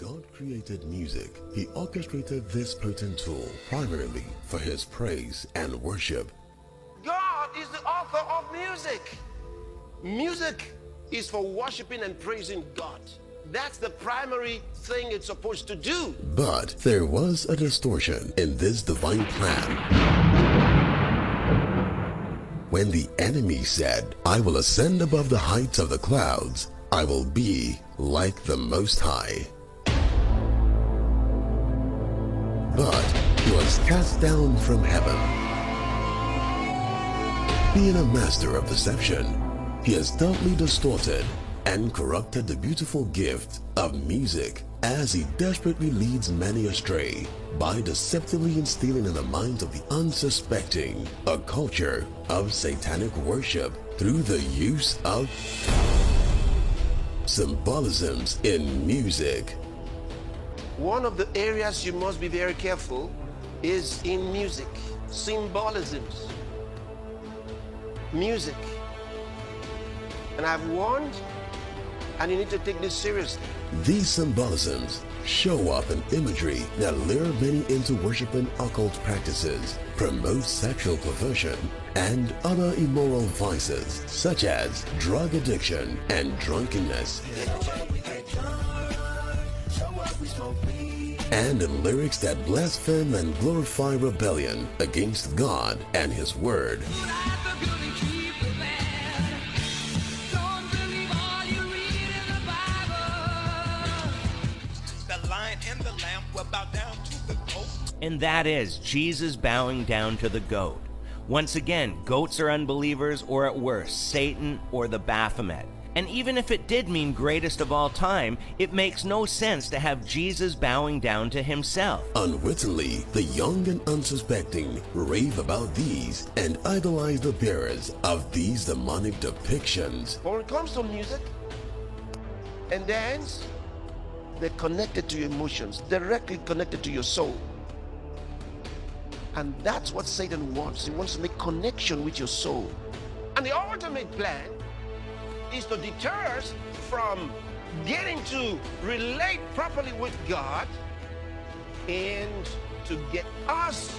God created music, He orchestrated this potent tool primarily for His praise and worship. God is the author of music. Music is for worshiping and praising God. That's the primary thing it's supposed to do. But there was a distortion in this divine plan. When the enemy said, "I will ascend above the heights of the clouds, I will be like the Most High." But he was cast down from heaven. Being a master of deception, he has totally distorted and corrupted the beautiful gift of music as he desperately leads many astray by deceptively instilling in the minds of the unsuspecting a culture of satanic worship through the use of symbolisms in music. One of the areas you must be very careful is in music. Symbolisms. Music. And I've warned, and you need to take this seriously. These symbolisms show up in imagery that lure many into worshiping occult practices, promote sexual perversion, and other immoral vices such as drug addiction and drunkenness. And in lyrics that blaspheme and glorify rebellion against God and His Word. And that is Jesus bowing down to the goat. Once again, goats are unbelievers, or at worst, Satan or the Baphomet. And even if it did mean greatest of all time, it makes no sense to have Jesus bowing down to himself. Unwittingly, the young and unsuspecting rave about these and idolize the bearers of these demonic depictions. When it comes to music and dance, they're connected to your emotions, directly connected to your soul. And that's what Satan wants. He wants to make connection with your soul. And the ultimate plan is to deter us from getting to relate properly with God and to get us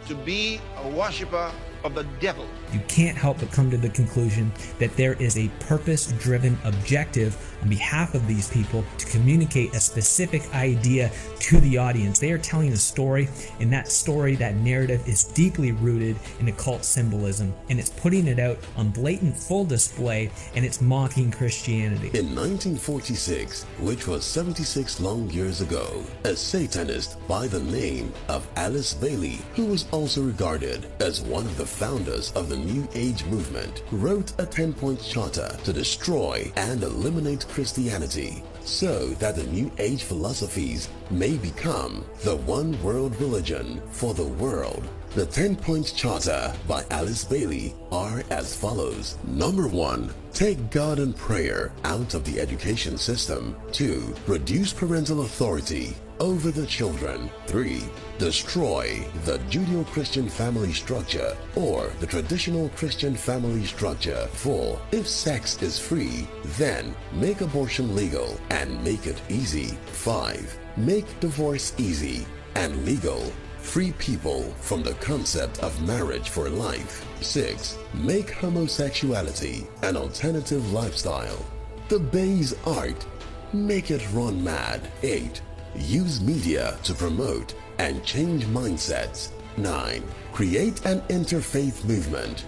to be a worshiper of the devil. You can't help but come to the conclusion that there is a purpose-driven objective on behalf of these people to communicate a specific idea to the audience. They are telling a story, and that story, that narrative, is deeply rooted in occult symbolism, and it's putting it out on blatant full display, and it's mocking Christianity. In 1946, which was 76 long years ago, a Satanist by the name of Alice Bailey, who was also regarded as one of the founders of the New Age movement, wrote a 10-point charter to destroy and eliminate Christianity so that the New Age philosophies may become the one world religion for the world. The 10-point charter by Alice Bailey are as follows. Number 1, take God and prayer out of the education system. 2, reduce parental authority over the children. 3, destroy the Judeo-Christian family structure or the traditional Christian family structure. 4, if sex is free, then make abortion legal and make it easy. 5, make divorce easy and legal. Free people from the concept of marriage for life. 6, make homosexuality an alternative lifestyle. The base art, make it run mad. 8, use media to promote and change mindsets. 9, create an interfaith movement.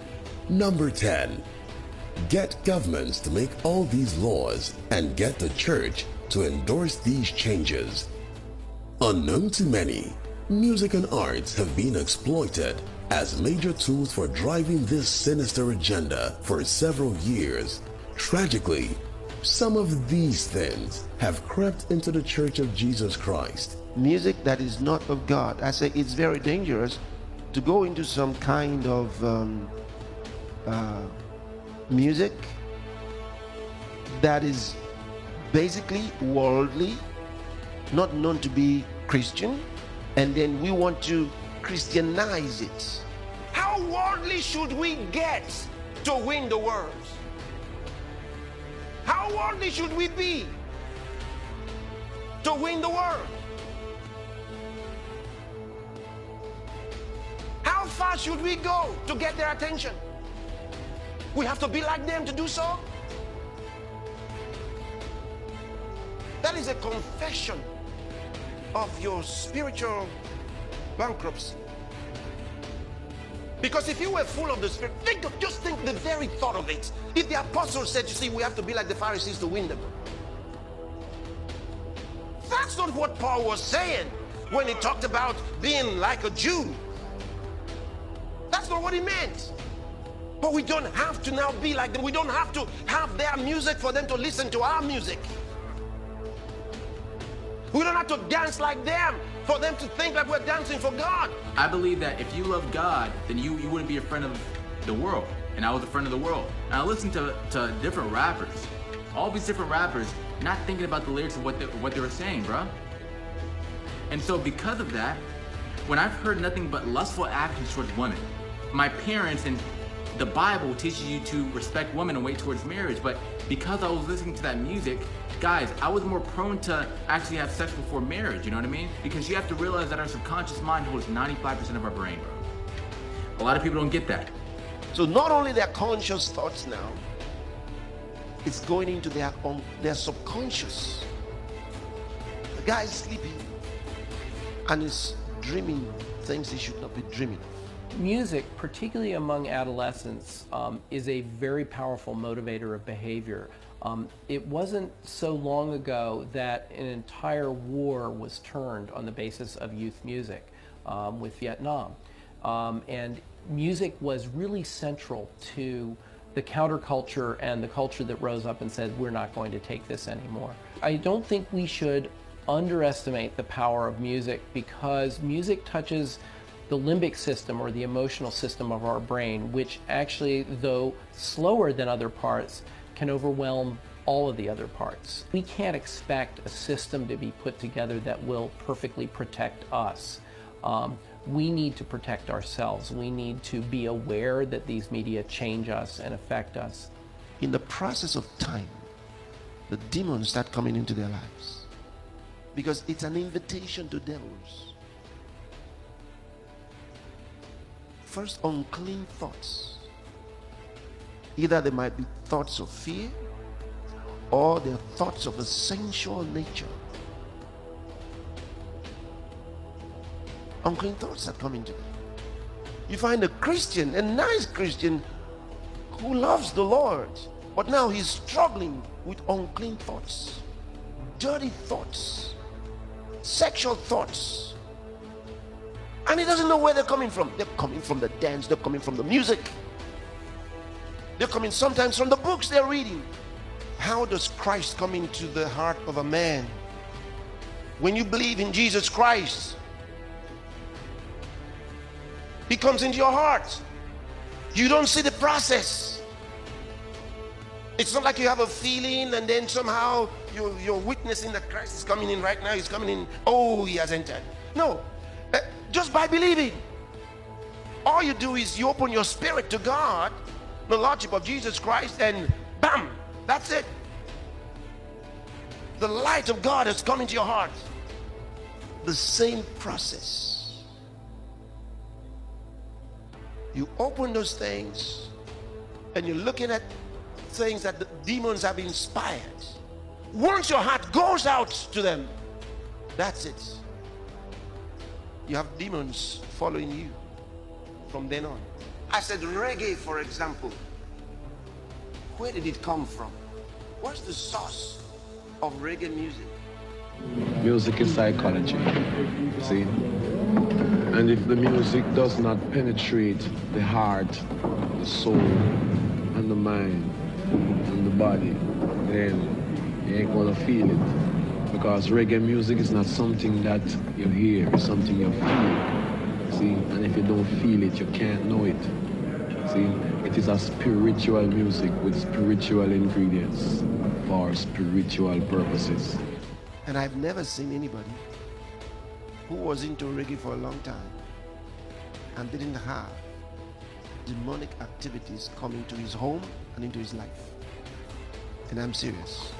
Number 10, get governments to make all these laws and get the church to endorse these changes. Unknown to many, music and arts have been exploited as major tools for driving this sinister agenda for several years. Tragically, some of these things have crept into the Church of Jesus Christ. Music that is not of God. I say it's very dangerous to go into some kind of music that is basically worldly, not known to be Christian, and then we want to Christianize it. How worldly should we get to win the world? How worldly should we be? to win the world. How far should we go to get their attention? We have to be like them to do so? That is a confession of your spiritual bankruptcy. Because if you were full of the Spirit, just think the very thought of it. If the apostles said, you see, we have to be like the Pharisees to win them. That's not what Paul was saying when he talked about being like a Jew. That's not what he meant. But we don't have to now be like them. We don't have to have their music for them to listen to our music. We don't have to dance like them for them to think like we're dancing for God. I believe that if you love God, then you wouldn't be a friend of the world. And I was a friend of the world. And I listened to different rappers. All these different rappers, not thinking about the lyrics of what they were saying, bro. And so because of that, when I've heard nothing but lustful actions towards women, my parents and the Bible teaches you to respect women and wait towards marriage, but because I was listening to that music, guys, I was more prone to actually have sex before marriage, you know what I mean? Because you have to realize that our subconscious mind holds 95% of our brain, bro. A lot of people don't get that. So not only their conscious thoughts now, it's going into their subconscious. The guy is sleeping and is dreaming things he should not be dreaming of. Music, particularly among adolescents, is a very powerful motivator of behavior. It wasn't so long ago that an entire war was turned on the basis of youth music with Vietnam. And music was really central to the counterculture and the culture that rose up and said, we're not going to take this anymore. I don't think we should underestimate the power of music, because music touches the limbic system, or the emotional system of our brain, which actually, though slower than other parts, can overwhelm all of the other parts. We can't expect a system to be put together that will perfectly protect us. We need to protect ourselves. We need to be aware that these media change us and affect us. In the process of time, the demons start coming into their lives, because it's an invitation to devils. First, unclean thoughts. Either they might be thoughts of fear, or they're thoughts of a sensual nature. Unclean thoughts are coming to them. You find a Christian, a nice Christian, who loves the Lord, but now he's struggling with unclean thoughts, dirty thoughts, sexual thoughts. And he doesn't know where they're coming from. They're coming from the dance, they're coming from the music. They're coming sometimes from the books they're reading. How does Christ come into the heart of a man? When you believe in Jesus Christ, he comes into your heart. You don't see the process. It's not like you have a feeling and then somehow you're witnessing that Christ is coming in right now. He's coming in. Oh, he has entered. No. Just by believing. All you do is you open your spirit to God, the Lordship of Jesus Christ, and bam, that's it. The light of God has come into your heart. The same process. You open those things and you're looking at things that the demons have inspired. Once your heart goes out to them, that's it. You have demons following you from then on. I said reggae, for example. Where did it come from? What's the source of reggae music? Music is psychology, see? And if the music does not penetrate the heart, the soul, and the mind, and the body, then you ain't gonna feel it. Because reggae music is not something that you hear, it's something you feel. See? And if you don't feel it, you can't know it. See? It is a spiritual music with spiritual ingredients for spiritual purposes. And I've never seen anybody who was into reggae for a long time and didn't have demonic activities come into his home and into his life. And I'm serious.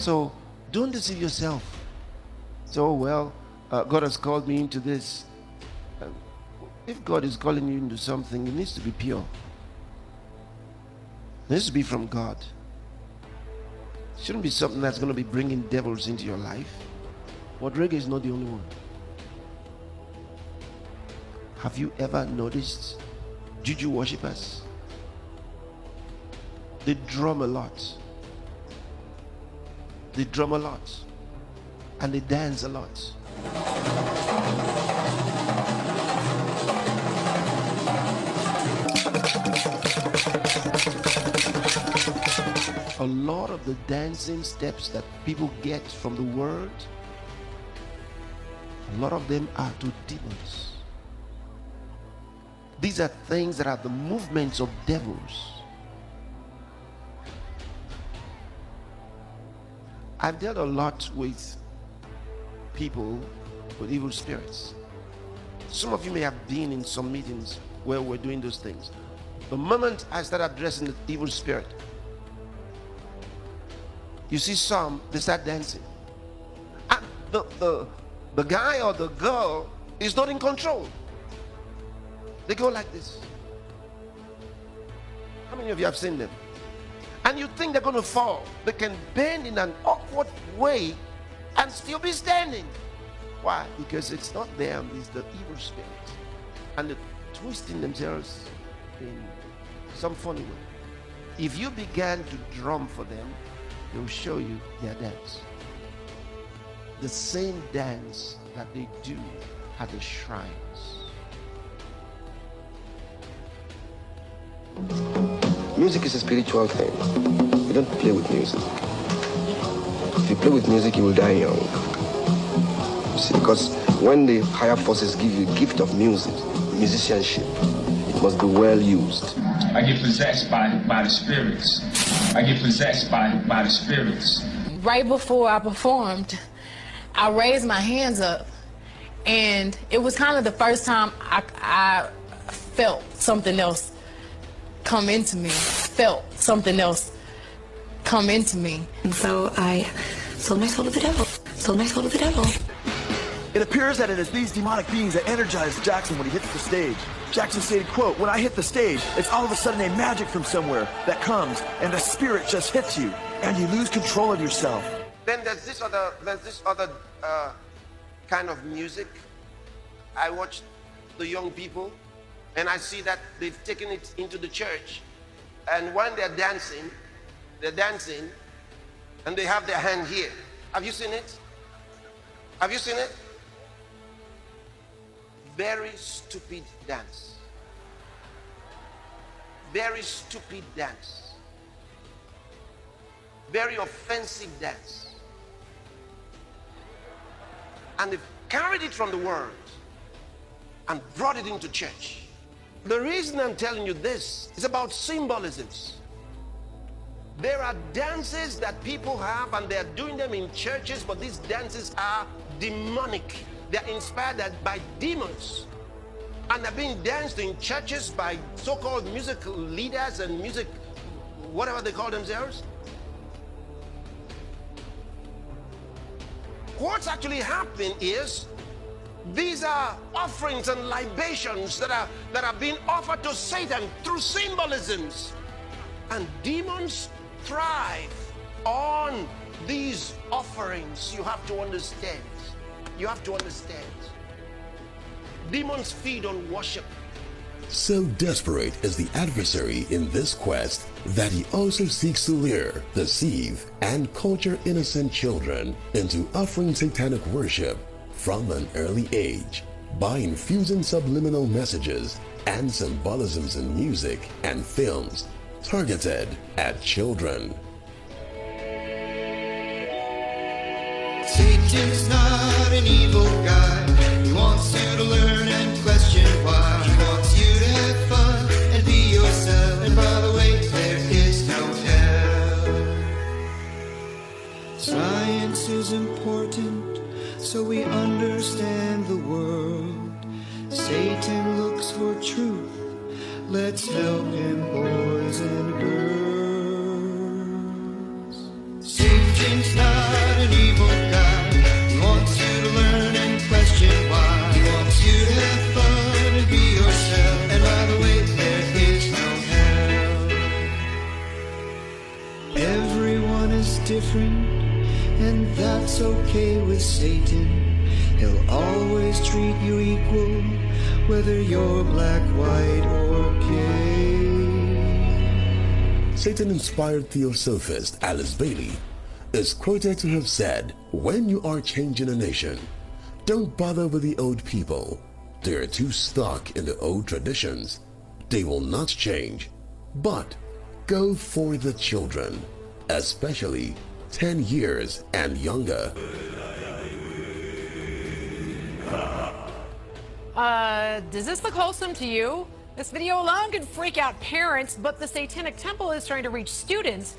So don't deceive yourself. So, well, God has called me into this. If God is calling you into something, it needs to be pure. It needs to be from God. It shouldn't be something that's going to be bringing devils into your life. But reggae is not the only one. Have you ever noticed juju worshippers? They drum a lot. They drum a lot. And they dance a lot. A lot of the dancing steps that people get from the world, a lot of them are to demons. These are things that are the movements of devils. I've dealt a lot with people with evil spirits. Some of you may have been in some meetings where we're doing those things. The moment I start addressing the evil spirit, you see some, they start dancing. And the guy or the girl is not in control. They go like this. How many of you have seen them? And you think they're going to fall. They can bend in an awkward way and still be standing. Why? Because it's not them, it's the evil spirit. And they're twisting themselves in some funny way. If you began to drum for them, they'll show you their dance. The same dance that they do at the shrines. Music is a spiritual thing. You don't play with music. If you play with music, you will die young. You see, because when the higher forces give you a gift of music, musicianship, it must be well used. I get possessed by the spirits. I get possessed by the spirits. Right before I performed, I raised my hands up, and it was kind of the first time I felt something else come into me. Felt something else come into me. And so I sold my soul to the devil. Sold my soul to the devil. It appears that it is these demonic beings that energized Jackson when he hit the stage. Jackson stated, quote, "When I hit the stage, it's all of a sudden a magic from somewhere that comes and the spirit just hits you and you lose control of yourself." Then there's this other kind of music. I watch the young people and I see that they've taken it into the church. And when they're dancing and they have their hand here. Have you seen it? Have you seen it? Very stupid dance. Very stupid dance. Very offensive dance. And they've carried it from the world and brought it into church. The reason I'm telling you this is about symbolisms. There are dances that people have and they're doing them in churches, but these dances are demonic. They're inspired by demons. And they're being danced in churches by so-called musical leaders and music, whatever they call themselves. What's actually happening is these are offerings and libations that are being offered to Satan through symbolisms. And demons thrive on these offerings. You have to understand. You have to understand. Demons feed on worship. So desperate is the adversary in this quest that he also seeks to lure, deceive, and culture innocent children into offering satanic worship from an early age by infusing subliminal messages and symbolisms in music and films targeted at children. Satan's not an evil guy. He wants you to learn and question why. He wants you to have fun and be yourself. And by the way, there is no hell. Science is important, so we understand the world. Satan looks for truth. Let's help him, boys and girls. Satan's not and that's okay with Satan. He'll always treat you equal, whether you're black, white, or gay. Satan-inspired theosophist Alice Bailey is quoted to have said, "When you are changing a nation, don't bother with the old people. They are too stuck in the old traditions. They will not change. But go for the children, especially 10 years and younger." Does this look wholesome to you? This video alone could freak out parents, but the Satanic Temple is trying to reach students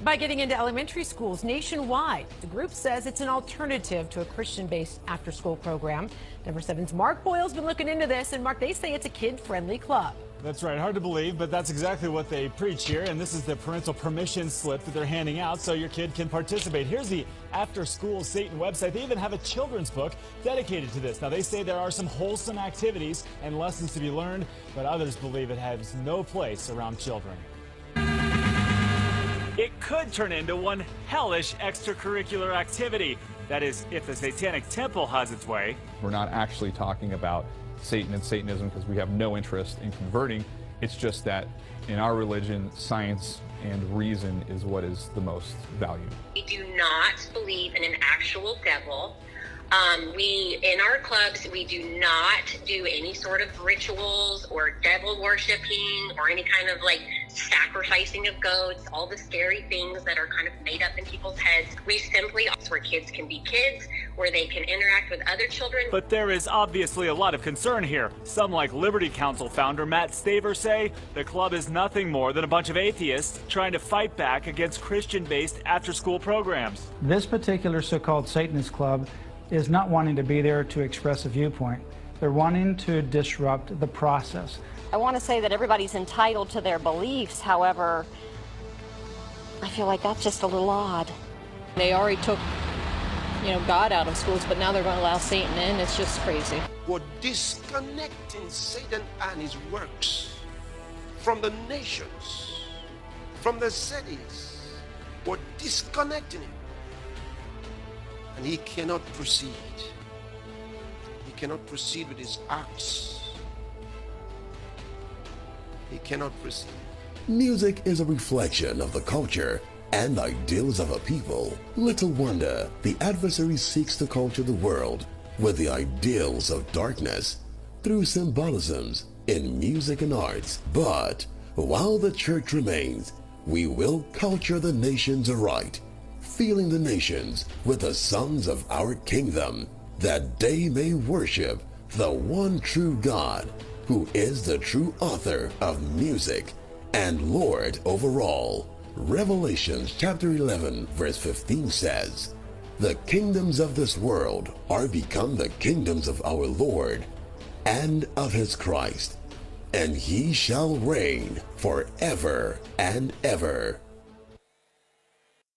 by getting into elementary schools nationwide. The group says it's an alternative to a Christian-based after-school program. Denver 7's Mark Boyle's been looking into this, and Mark, they say it's a kid-friendly club. That's right. Hard to believe, but that's exactly what they preach here. And this is the parental permission slip that they're handing out so your kid can participate. Here's the After School Satan website. They even have a children's book dedicated to this. Now, they say there are some wholesome activities and lessons to be learned, but others believe it has no place around children. It could turn into one hellish extracurricular activity. That is, if the Satanic Temple has its way. We're not actually talking about Satan and Satanism because we have no interest in converting. It's just that in our religion, science and reason is what is the most valued. We do not believe in an actual devil. In our clubs, we do not do any sort of rituals or devil worshiping or any kind of like sacrificing of goats, all the scary things that are kind of made up in people's heads. We simply, where kids can be kids, where they can interact with other children. But there is obviously a lot of concern here. Some, like Liberty Counsel founder Matt Staver, say the club is nothing more than a bunch of atheists trying to fight back against Christian-based after-school programs. This particular so-called Satanist club is not wanting to be there to express a viewpoint. They're wanting to disrupt the process. I want to say that everybody's entitled to their beliefs. However, I feel like that's just a little odd. They already took, God out of schools, but now they're going to allow Satan in. It's just crazy. We're disconnecting Satan and his works from the nations, from the cities. We're disconnecting him. And he cannot proceed. He cannot proceed with his acts. He cannot proceed. Music is a reflection of the culture and ideals of a people. Little wonder the adversary seeks to culture the world with the ideals of darkness through symbolisms in music and arts. But while the church remains, we will culture the nations aright, filling the nations with the songs of our kingdom, that they may worship the one true God, who is the true author of music and Lord over all. Revelation chapter 11 verse 15 says, "The kingdoms of this world are become the kingdoms of our Lord and of his Christ, and he shall reign forever and ever."